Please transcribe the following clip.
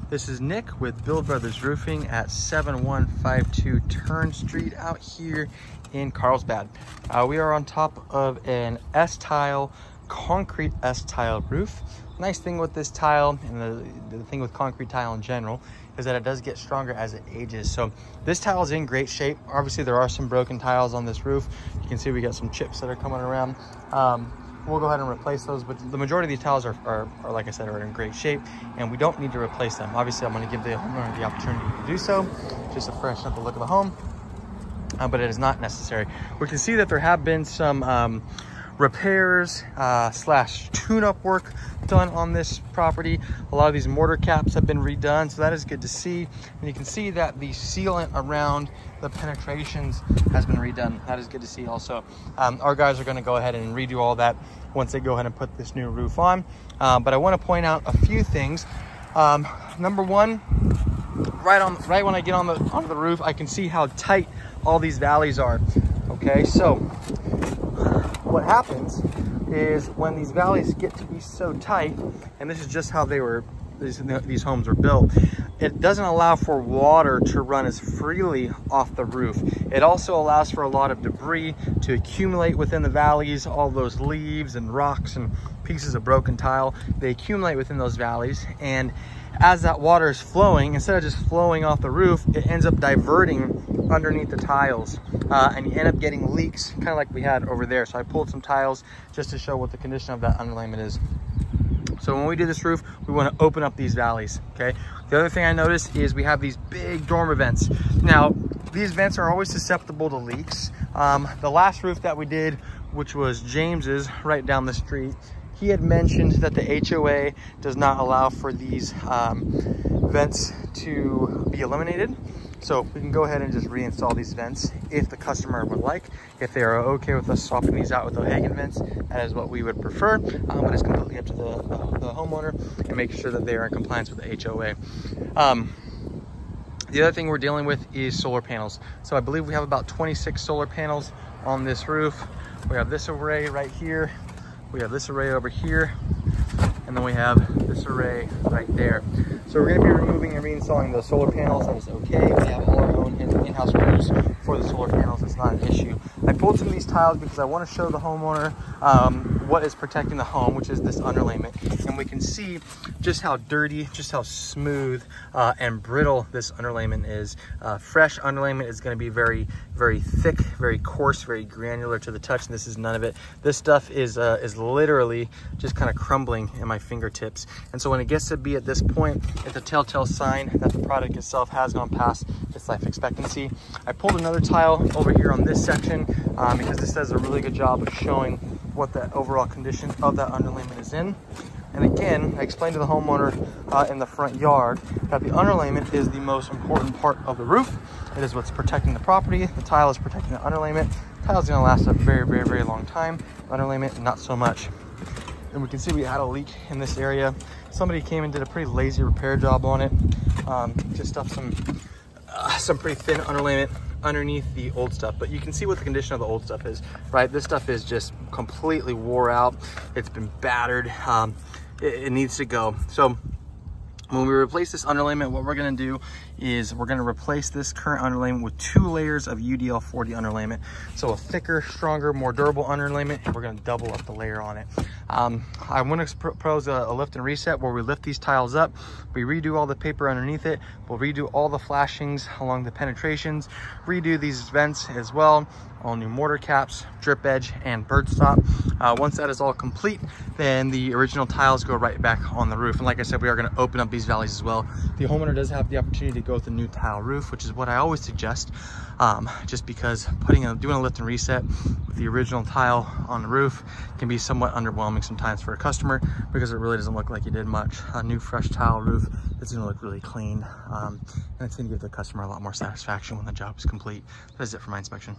This is Nick with Build Brothers Roofing at 7152 Tern Street out here in Carlsbad. We are on top of an S-tile, concrete S-tile roof. Nice thing with this tile, and the thing with concrete tile in general, is that it does get stronger as it ages. So this tile is in great shape. Obviously there are some broken tiles on this roof. You can see we got some chips that are coming around. We'll go ahead and replace those, but the majority of these tiles are like I said, are in great shape, and we don't need to replace them. Obviously I'm going to give the homeowner the opportunity to do so, just to freshen up the look of the home, but it is not necessary. We can see that there have been some repairs slash tune-up work done on this property. A lot of these mortar caps have been redone, so that is good to see. And you can see that the sealant around the penetrations has been redone. That is good to see also. Our guys are going to go ahead and redo all that once they go ahead and put this new roof on. But I want to point out a few things. Number one, right when I get onto the roof, I can see how tight all these valleys are. Okay, so what happens is when these valleys get to be so tight, and this is just how these homes were built, it doesn't allow for water to run as freely off the roof. It also allows for a lot of debris to accumulate within the valleys. All those leaves and rocks and pieces of broken tile, they accumulate within those valleys, and as that water is flowing, instead of just flowing off the roof, it ends up diverting underneath the tiles, and you end up getting leaks, kind of like we had over there. So I pulled some tiles just to show what the condition of that underlayment is. So when we do this roof, we want to open up these valleys, okay? The other thing I noticed is we have these big dormer vents. Now, these vents are always susceptible to leaks. The last roof that we did, which was James's right down the street, he had mentioned that the HOA does not allow for these vents to be eliminated. So we can go ahead and just reinstall these vents if the customer would like. If they are okay with us swapping these out with O'Hagan vents, that is what we would prefer. But it's completely up to the homeowner and make sure that they are in compliance with the HOA. The other thing we're dealing with is solar panels. So I believe we have about 26 solar panels on this roof. We have this array right here. We have this array over here, and then we have this array right there. So we're going to be removing and reinstalling those solar panels. That is okay. We have all our own in-house crews for the solar panels. It's not an issue. I pulled some of these tiles because I want to show the homeowner what is protecting the home, which is this underlayment. And we can see just how dirty, just how smooth and brittle this underlayment is. Fresh underlayment is going to be very, very thick, very coarse, very granular to the touch, and this is none of it. This stuff is literally just kind of crumbling in my fingertips. And so when it gets to be at this point, it's a telltale sign that the product itself has gone past its life expectancy. I pulled another tile over here on this section because this does a really good job of showing what the overall condition of that underlayment is in. And again, I explained to the homeowner in the front yard that the underlayment is the most important part of the roof. It is what's protecting the property. The tile is protecting the underlayment. The tile is going to last a very, very, very long time. Underlayment, not so much. And we can see we had a leak in this area. Somebody came and did a pretty lazy repair job on it. Just stuffed some pretty thin underlayment underneath the old stuff, but you can see what the condition of the old stuff is, right? This stuff is just completely wore out. It's been battered. It needs to go. So when we replace this underlayment, what we're going to do is we're going to replace this current underlayment with 2 layers of UDL 40 underlayment. So a thicker, stronger, more durable underlayment, and we're going to double up the layer on it. I want to propose a lift and reset where we lift these tiles up, we redo all the paper underneath it, we'll redo all the flashings along the penetrations, redo these vents as well, all new mortar caps, drip edge, and bird stop. Once that is all complete, then the original tiles go right back on the roof. And like I said, we are going to open up these valleys as well. The homeowner does have the opportunity to go with a new tile roof, which is what I always suggest, just because doing a lift and reset with the original tile on the roof can be somewhat underwhelming sometimes for a customer because it really doesn't look like you did much. A new fresh tile roof, it's going to look really clean, and it's going to give the customer a lot more satisfaction when the job is complete. That is it for my inspection.